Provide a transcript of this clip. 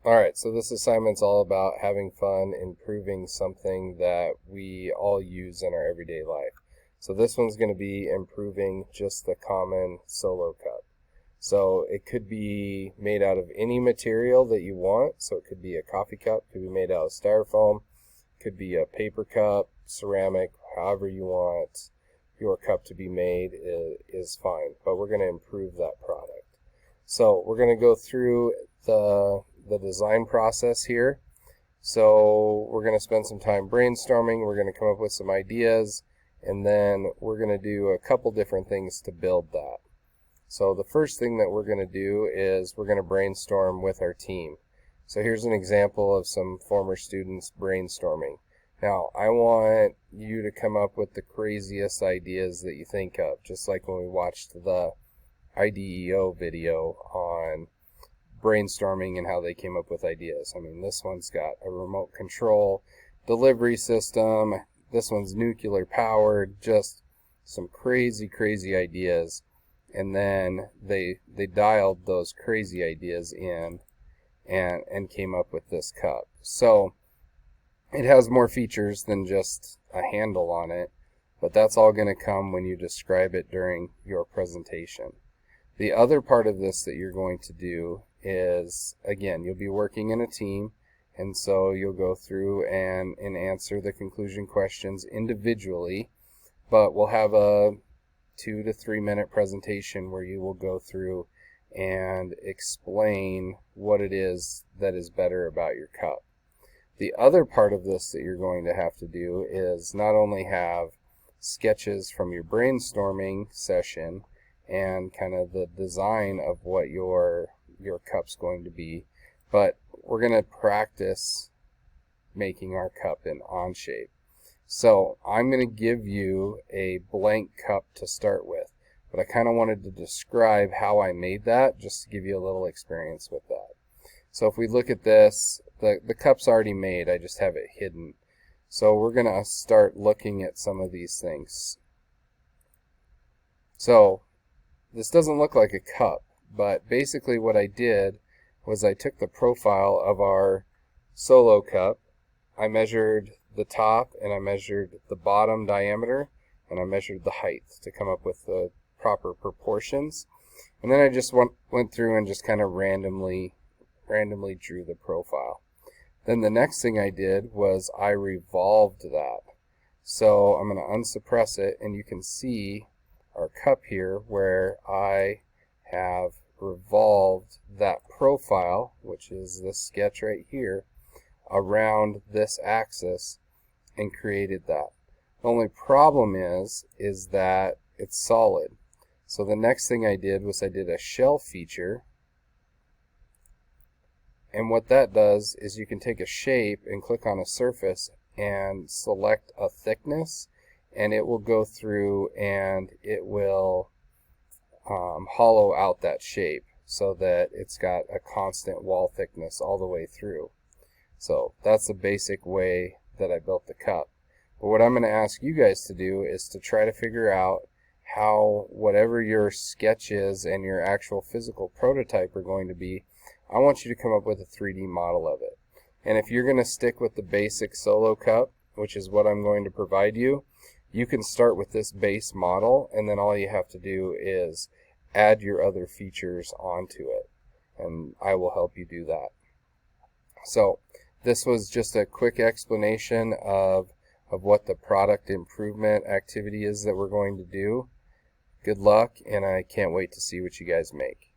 Alright, so this assignment's all about having fun improving something that we all use in our everyday life. So this one's going to be improving just the common solo cup. So it could be made out of any material that you want. So it could be a coffee cup, could be made out of styrofoam, could be a paper cup, ceramic, however you want your cup to be made is fine. But we're going to improve that product. So we're going to go through the design process here. So we're going to spend some time brainstorming. We're going to come up with some ideas, and then we're going to do a couple different things to build that. So the first thing that we're going to do is we're going to brainstorm with our team. So here's an example of some former students brainstorming. Now, I want you to come up with the craziest ideas that you think of, just like when we watched the IDEO video on brainstorming and how they came up with ideas. I mean, this one's got a remote control delivery system. This one's nuclear powered. Just some crazy ideas. And then they dialed those crazy ideas in and came up with this cup. So it has more features than just a handle on it, but that's all going to come when you describe it during your presentation. The other part of this that you're going to do is, again, you'll be working in a team, and so you'll go through and answer the conclusion questions individually, but we'll have a 2 to 3 minute presentation where you will go through and explain what it is that is better about your cup. The other part of this that you're going to have to do is not only have sketches from your brainstorming session and kind of the design of what your cup's going to be, but we're going to practice making our cup in Onshape. So I'm going to give you a blank cup to start with, but I kind of wanted to describe how I made that just to give you a little experience with that. So if we look at this, the cup's already made, I just have it hidden. So we're going to start looking at some of these things. So this doesn't look like a cup, but basically what I did was I took the profile of our solo cup, I measured the top and I measured the bottom diameter, and I measured the height to come up with the proper proportions. And then I just went through and just kind of randomly drew the profile. Then the next thing I did was I revolved that. So I'm going to unsuppress it, and you can see our cup here where I have revolved that profile, which is this sketch right here, around this axis and created that. The only problem is that it's solid. So the next thing I did was I did a shell feature, and what that does is you can take a shape and click on a surface and select a thickness, and it will go through and it will hollow out that shape so that it's got a constant wall thickness all the way through. So that's the basic way that I built the cup. But what I'm going to ask you guys to do is to try to figure out how whatever your sketch is and your actual physical prototype are going to be, I want you to come up with a 3D model of it. And if you're going to stick with the basic solo cup, which is what I'm going to provide you, you can start with this base model, and then all you have to do is add your other features onto it, and I will help you do that. So this was just a quick explanation of what the product improvement activity is that we're going to do. Good luck, and I can't wait to see what you guys make.